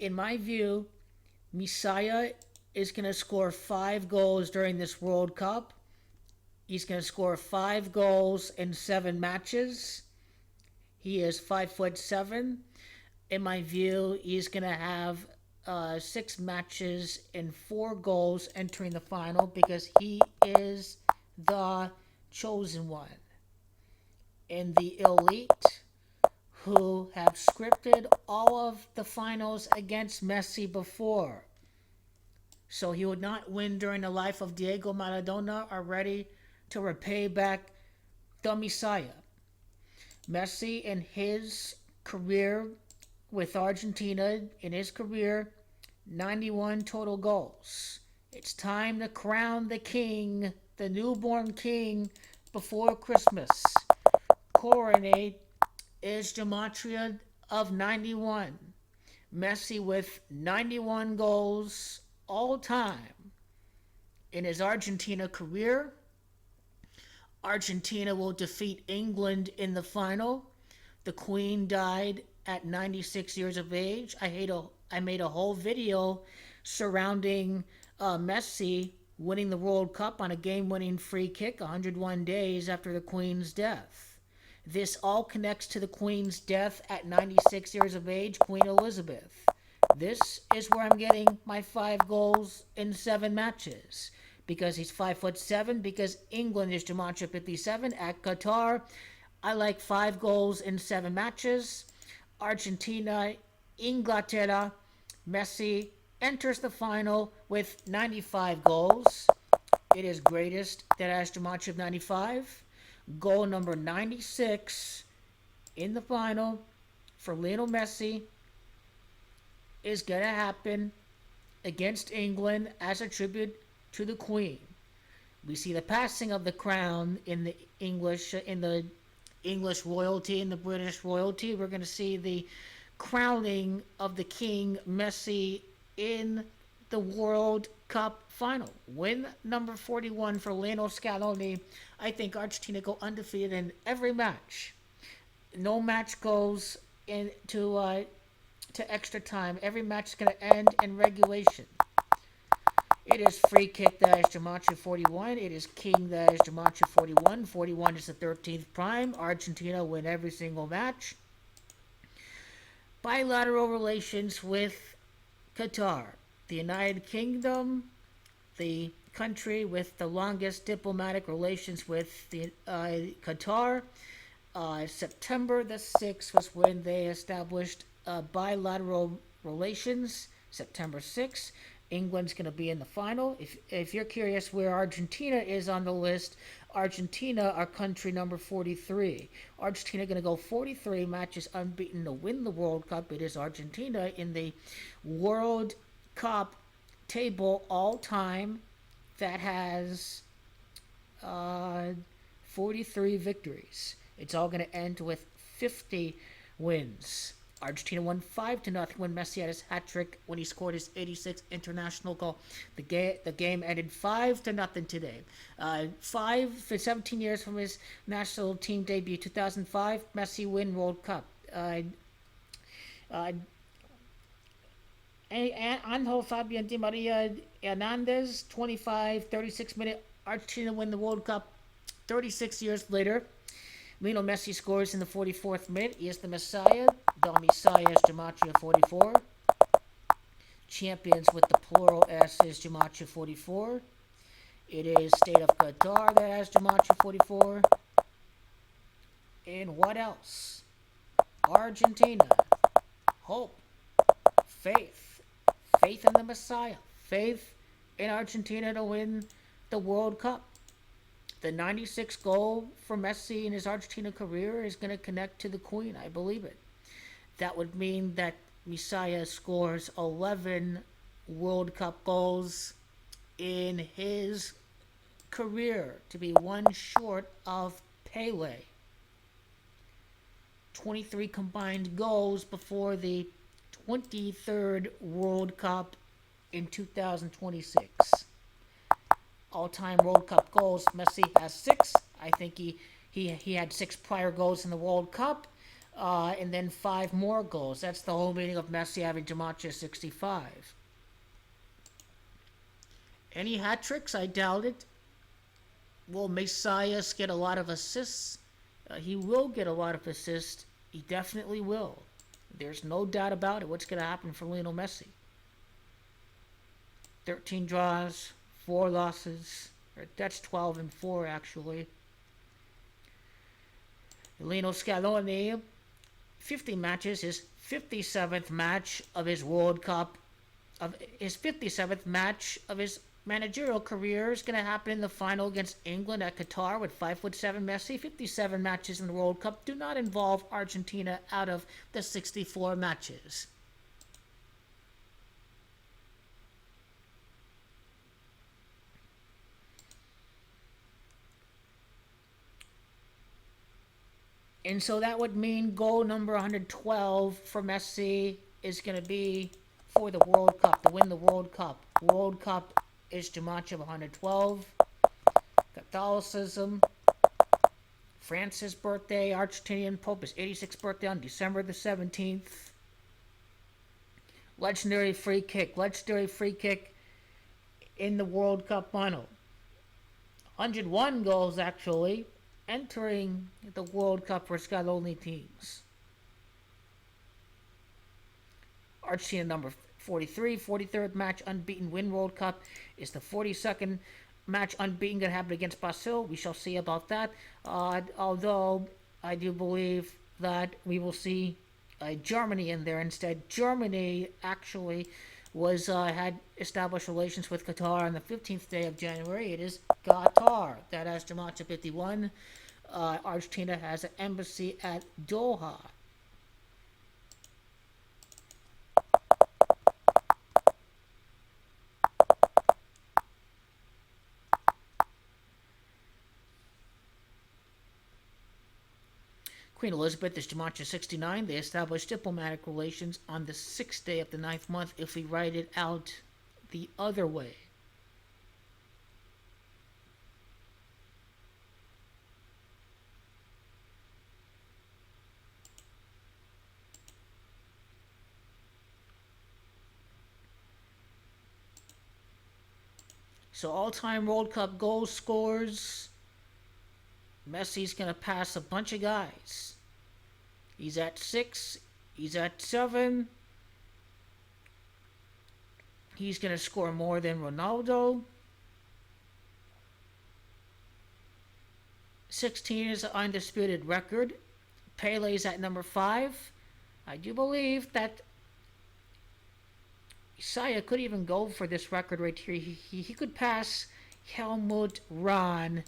In my view, Messiah is going to score 5 goals during this World Cup. He's going to score 5 goals in 7 matches. He is 5'7". In my view, he's going to have 6 matches and 4 goals entering the final because he is the chosen one. And the elite who have scripted all of the finals against Messi before. So he would not win during the life of Diego Maradona are ready to repay back the Messiah. Messi in his career with Argentina, in his career, 91 total goals. It's time to crown the king, the newborn king, before Christmas. Coronate is gematria of 91. Messi with 91 goals all time. In his Argentina career, Argentina will defeat England in the final. The Queen died at 96 years of age. I made a whole video surrounding Messi winning the World Cup on a game-winning free kick 101 days after the Queen's death. This all connects to the Queen's death at 96 years of age, Queen Elizabeth. This is where I'm getting my 5 goals in 7 matches. Because he's 5'7", because England is Gematria 57 at Qatar. I like 5 goals in 7 matches. Argentina, Inglaterra, Messi enters the final with 95 goals. It is greatest that has Gematria of 95. Goal number 96 in the final for Lionel Messi is going to happen against England as a tribute to the Queen. We see the passing of the crown in the English royalty and the British royalty. We're going to see the crowning of the King Messi in the World Cup final. Win number 41 for Lionel Scaloni. I think Argentina go undefeated in every match. No match goes into to extra time. Every match is going to end in regulation. It is free kick that is Gematria 41. It is king that is Gematria 41. 41 is the 13th prime. Argentina win every single match. Bilateral relations with Qatar. The United Kingdom, the country with the longest diplomatic relations with the Qatar. September the 6th was when they established bilateral relations. September 6th. England's going to be in the final. If you're curious where Argentina is on the list, Argentina are country number 43. Argentina going to go 43 matches unbeaten to win the World Cup. It is Argentina in the World Cup table all time that has 43 victories. It's all going to end with 50 wins. Argentina won 5-0 when Messi had his hat trick when he scored his 86th international goal. The game ended 5-0 today. 17 years from his national team debut, 2005, Messi win World Cup. Angel Fabian Di Maria Hernandez, 36-minute Argentina win the World Cup 36 years later. Lionel Messi scores in the 44th minute. He is the Messiah. The Messiah is Gematria 44. Champions with the plural S is Gematria 44. It is State of Qatar that has Gematria 44. And what else? Argentina. Hope. Faith. Faith in the Messiah. Faith in Argentina to win the World Cup. The 96 goal for Messi in his Argentina career is going to connect to the Queen. I believe it. That would mean that Messiah scores 11 World Cup goals in his career, to be one short of Pele. 23 combined goals before the 23rd World Cup in 2026. All-time World Cup goals, Messi has 6. I think he had 6 prior goals in the World Cup. and then 5 more goals. That's the whole meaning of Messi having Jamacha 65. Any hat tricks? I doubt it. Will Messias get a lot of assists? He will get a lot of assists. He definitely will. There's no doubt about it. What's going to happen for Lionel Messi? 13 draws, 4 losses. That's 12 and 4, actually. Lionel Scaloni, 50 matches, his 57th match of his World Cup, of his 57th match of his managerial career is going to happen in the final against England at Qatar with 5'7" Messi. 57 matches in the World Cup do not involve Argentina out of the 64 matches. And so that would mean goal number 112 for Messi is going to be for the World Cup, to win the World Cup. World Cup is too much of 112. Catholicism. Francis' birthday, Argentinian Pope, his 86th birthday on December the 17th. Legendary free kick. Legendary free kick in the World Cup final. 101 goals, actually, entering the World Cup for Scaloni teams. Argentina number 43, 43rd match unbeaten win World Cup is the 42nd match unbeaten going to happen against Brazil. We shall see about that. Although I do believe that we will see Germany in there instead. Germany actually was had established relations with Qatar on the 15th day of January. It is Qatar that has Jamacha 51. Argentina has an embassy at Doha. Queen Elizabeth is Jamacha 69. They established diplomatic relations on the 6th day of the 9th month if we write it out the other way. So all-time World Cup goal scores. Messi's going to pass a bunch of guys. He's at 6. He's at 7. He's going to score more than Ronaldo. 16 is an undisputed record. Pele's at number 5. I do believe that Isaiah could even go for this record right here. He could pass Helmut Rahn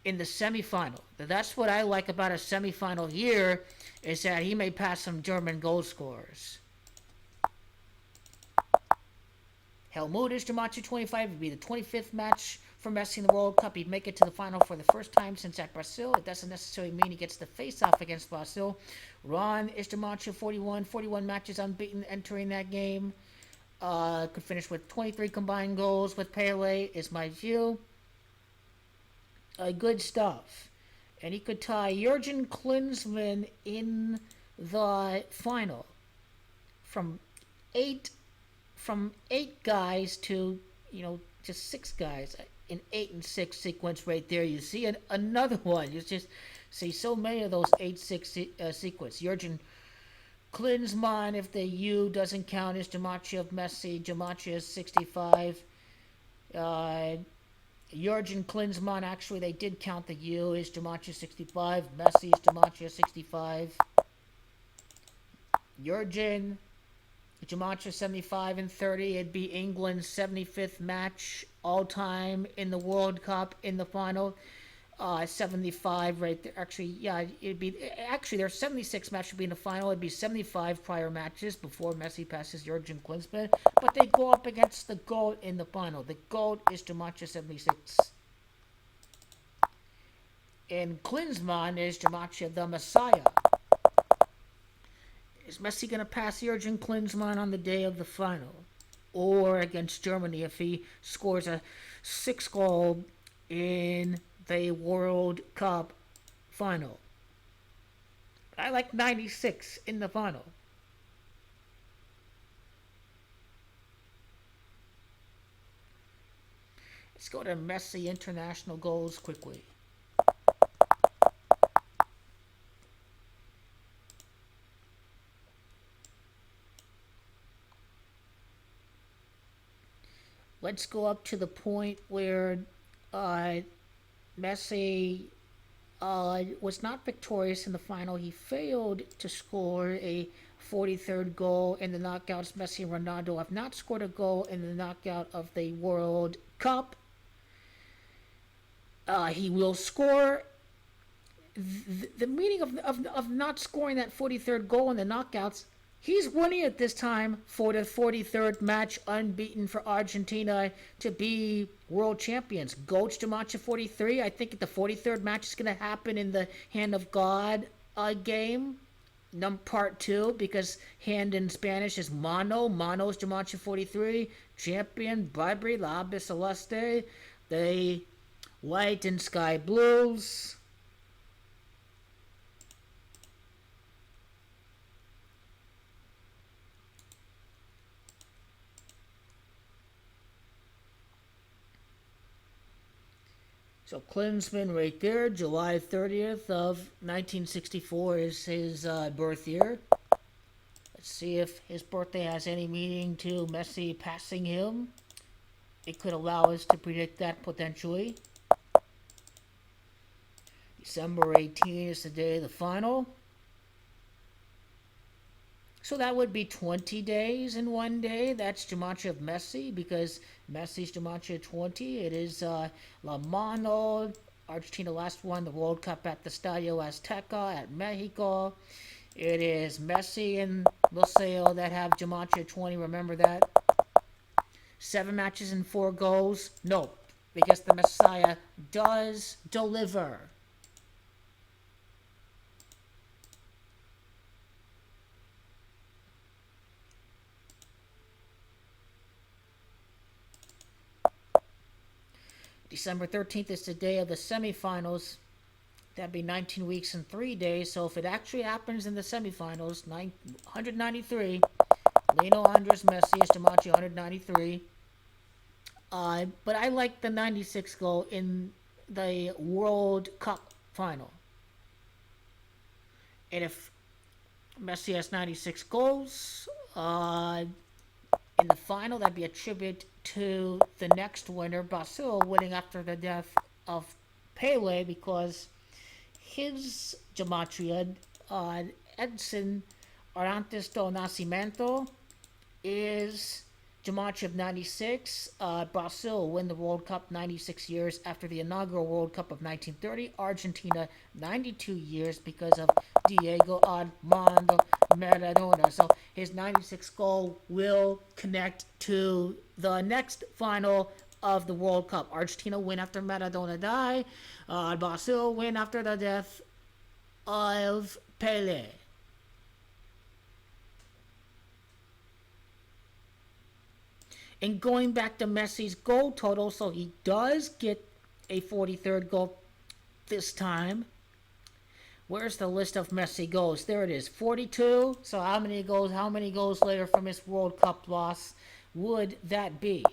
in the semifinal. That's what I like about a semifinal here, is that he may pass some German goal scorers. Helmut is Jamacha 25. It would be the 25th match for Messi in the World Cup. He'd make it to the final for the first time since at Brazil. It doesn't necessarily mean he gets the face-off against Brazil. Ron is Jamacha 41. 41 matches unbeaten entering that game. Could finish with 23 combined goals with Pele, is my view. Good stuff. And he could tie Jurgen Klinsmann in the final from eight guys to, just 6 guys. An 8 and 6 sequence right there. You see another one. You just see so many of those 8-6 sequence. Jurgen Klinsmann, if the U doesn't count, is Jamacha of Messi. Jamacha is 65. Jurgen Klinsmann, actually, they did count the U, is Jamacha 65. Messi is Jamacha 65. Jurgen, Jamacha 75 and 30. It'd be England's 75th match all-time in the World Cup in the final. 75 right there. Actually, yeah, their 76 match would be in the final. It'd be 75 prior matches before Messi passes Jurgen Klinsmann. But they go up against the GOAT in the final. The GOAT is Jamacha 76. And Klinsmann is Jamacha the Messiah. Is Messi going to pass Jurgen Klinsmann on the day of the final? Or against Germany if he scores a 6 goal in the World Cup final? I like 96 in the final. Let's go to Messi international goals quickly. Let's go up to the point where Messi was not victorious in the final. He failed to score a 43rd goal in the knockouts. Messi and Ronaldo have not scored a goal in the knockout of the World Cup. He will score. The meaning of not scoring that 43rd goal in the knockouts, he's winning it this time for the 43rd match, unbeaten for Argentina to be world champions. Goats to match 43. I think the 43rd match is going to happen in the Hand of God game. Part 2, because hand in Spanish is mano. Manos to match 43. Champion, Bribery, La Albiceleste. The white and sky blues. So Klinsmann right there, July 30th of 1964 is his birth year. Let's see if his birthday has any meaning to Messi passing him. It could allow us to predict that potentially. December 18th is the day of the final. So that would be 20 days in one day. That's Gematria of Messi, because Messi's Gematria 20. It is La Mano. Argentina last won the World Cup at the Estadio Azteca at Mexico. It is Messi and Luceo that have Gematria 20. Remember that. 7 matches and 4 goals. No, because the Messiah does deliver. December 13th is the day of the semifinals. That'd be 19 weeks and 3 days. So if it actually happens in the semifinals, 193, Lionel Andres Messi is Gematria 193. But I like the 96 goal in the World Cup final. And if Messi has 96 goals in the final, that'd be a tribute to the next winner, Brazil, winning after the death of Pele, because his gematria, Edson Arantes do Nascimento, is gematria of 96. Brazil win the World Cup 96 years after the inaugural World Cup of 1930. Argentina 92 years because of Diego Armando Maradona. So his 96 goal will connect to the next final of the World Cup. Argentina win after Maradona die. Brazil win after the death of Pele. And going back to Messi's goal total, so he does get a 43rd goal this time. Where's the list of Messi goals? There it is, 42. So how many goals later from his World Cup loss would that be?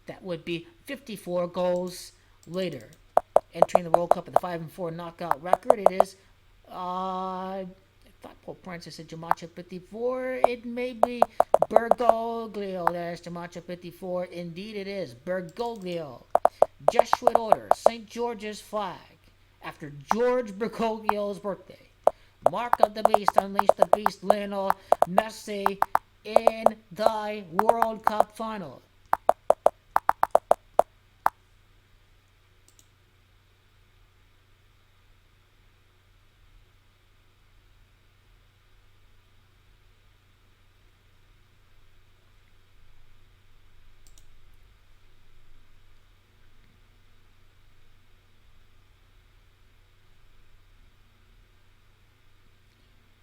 That would be 54 goals later. Entering the World Cup with a 5-4 knockout record, it is, I thought Pope Francis said Gematria 54. It may be Bergoglio. There's Gematria 54. Indeed it is. Bergoglio. Jesuit order. St. George's flag. After George Bergoglio's birthday. Mark of the Beast. Unleash the Beast. Lionel Messi in the World Cup final.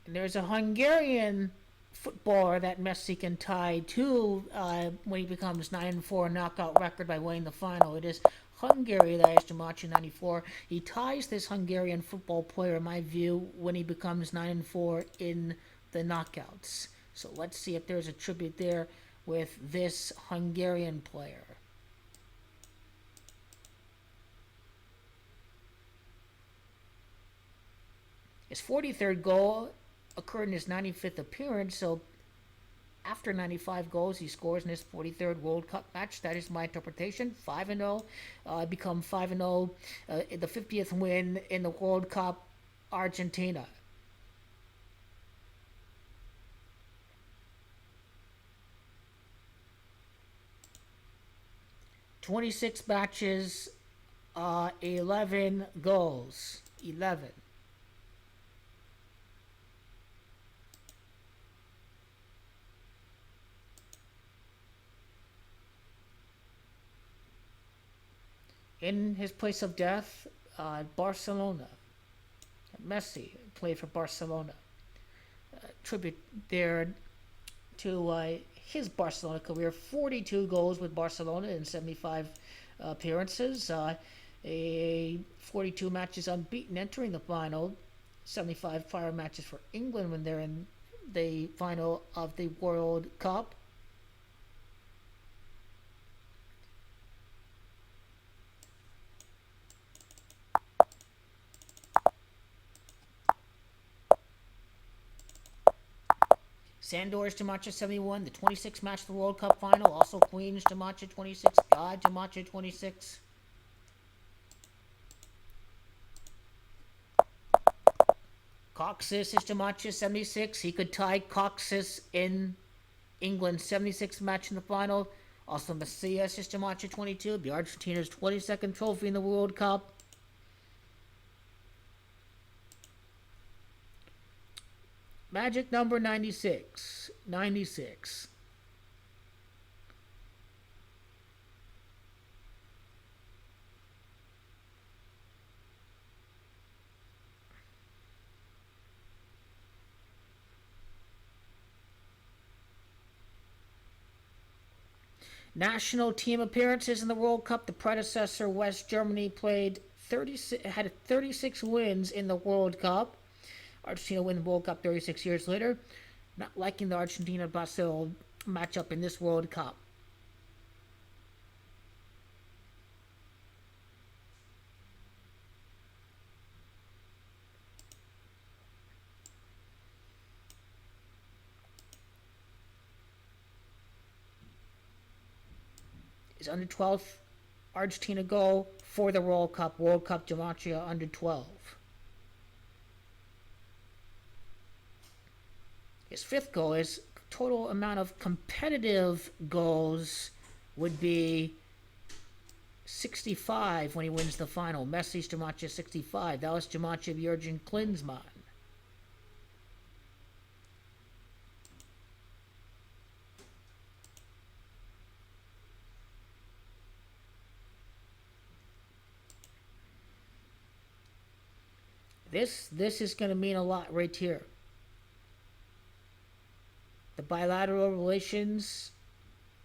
There's a Hungarian footballer that Messi can tie to when he becomes 9-4 knockout record by winning the final. It is Hungary, that is Dimitri 94. He ties this Hungarian football player, in my view, when he becomes 9-4 in the knockouts. So let's see if there's a tribute there with this Hungarian player. His 43rd goal occurred in his 95th appearance, so after 95 goals he scores in his 43rd World Cup match. That is my interpretation. 5-0. Become 5-0. The 50th win in the World Cup, Argentina. "26 matches, 11 goals." 11. In his place of death, Barcelona. Messi played for Barcelona. Tribute there to his Barcelona career. 42 goals with Barcelona in 75 appearances. 42 matches unbeaten entering the final. 75 prior matches for England when they're in the final of the World Cup. Sandor's Dimacha 71, the 26 match of the World Cup final. Also Queen's Dimacha 26, God Dimacha 26. Cox's is Dimacha 76. He could tie Cox's in England's 76th match in the final. Also Messias is Dimacha 22, the Argentina's 22nd trophy in the World Cup. Magic number 96. 96. National team appearances in the World Cup. The predecessor, West Germany, had 36 wins in the World Cup. Argentina win the World Cup 36 years later. Not liking the Argentina-Brazil matchup in this World Cup. His under 12 Argentina goal for the World Cup Gematria under 12. His fifth goal, his total amount of competitive goals would be 65 when he wins the final. Messi's Gematria 65. That was Gematria of Jurgen Klinsmann. This is going to mean a lot right here. The bilateral relations,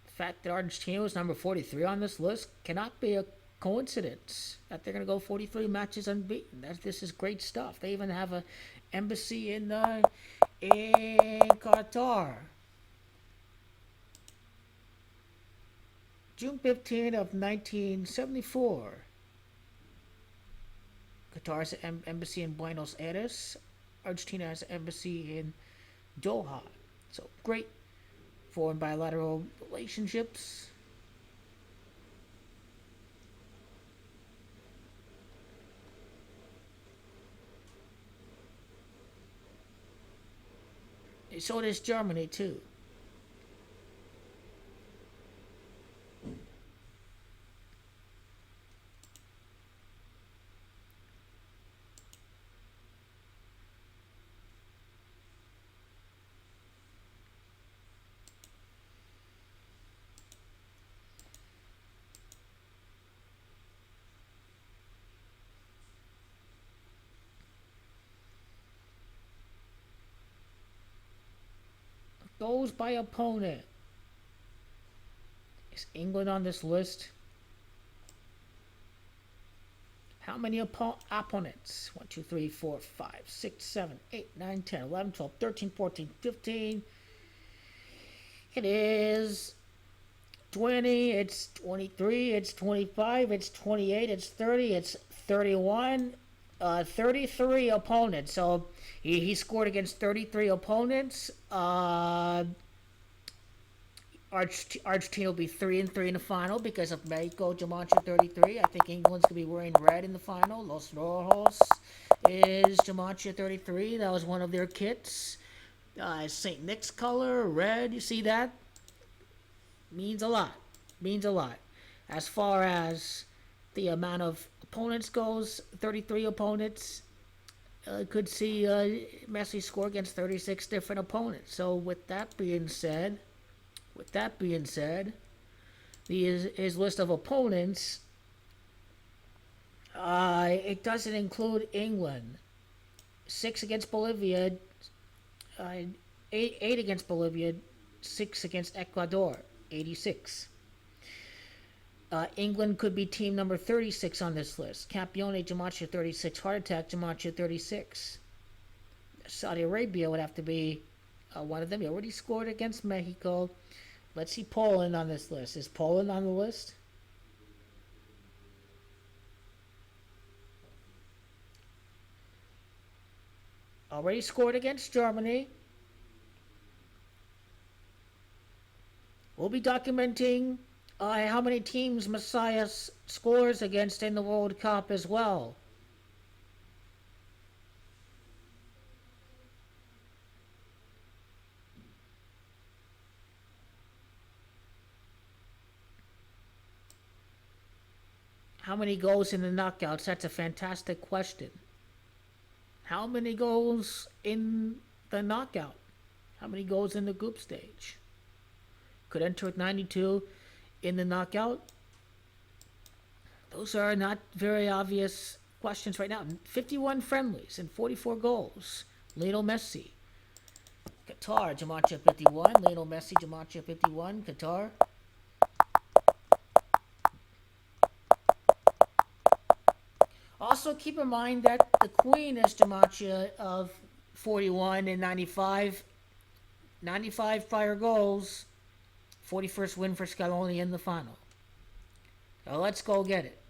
the fact that Argentina was number 43 on this list cannot be a coincidence that they're going to go 43 matches unbeaten. This is great stuff. They even have an embassy in Qatar. June 15 of 1974. Qatar has an embassy in Buenos Aires. Argentina has an embassy in Doha. So great foreign bilateral relationships. So does Germany too. Goals by opponent. Is England on this list? How many opponents? 1, 2, 3, 4, 5, 6, 7, 8, 9, 10, 11, 12, 13, 14, 15. It is 20, it's 23, it's 25, it's 28, it's 30, it's 31, 33 opponents. So he scored against 33 opponents. Argentina will be 3-3 in the final because of Mexico, Gematria 33. I think England's going to be wearing red in the final. Los Rojos is Gematria 33. That was one of their kits. St. Nick's color, red. You see that? Means a lot. Means a lot. As far as the amount of opponents goes, 33 opponents. Could see Messi score against 36 different opponents. So with that being said, his list of opponents, it doesn't include England. 6 against Bolivia, 8 against Bolivia, 6 against Ecuador, 86. England could be team number 36 on this list. Campione, Gematria 36. Heart Attack, Gematria 36. Saudi Arabia would have to be one of them. He already scored against Mexico. Let's see Poland on this list. Is Poland on the list? Already scored against Germany. We'll be documenting how many teams Messiah scores against in the World Cup as well. How many goals in the knockouts? That's a fantastic question. How many goals in the knockout? How many goals in the group stage? Could enter with 92 in the knockout. Those are not very obvious questions right now. 51 friendlies and 44 goals. Lionel Messi. Qatar, Gematria 51. Lionel Messi, Gematria 51. Qatar. Also, keep in mind that the Queen is Gematria of 41 and 95. 95 prior goals. 41st win for Scaloni in the final. So let's go get it.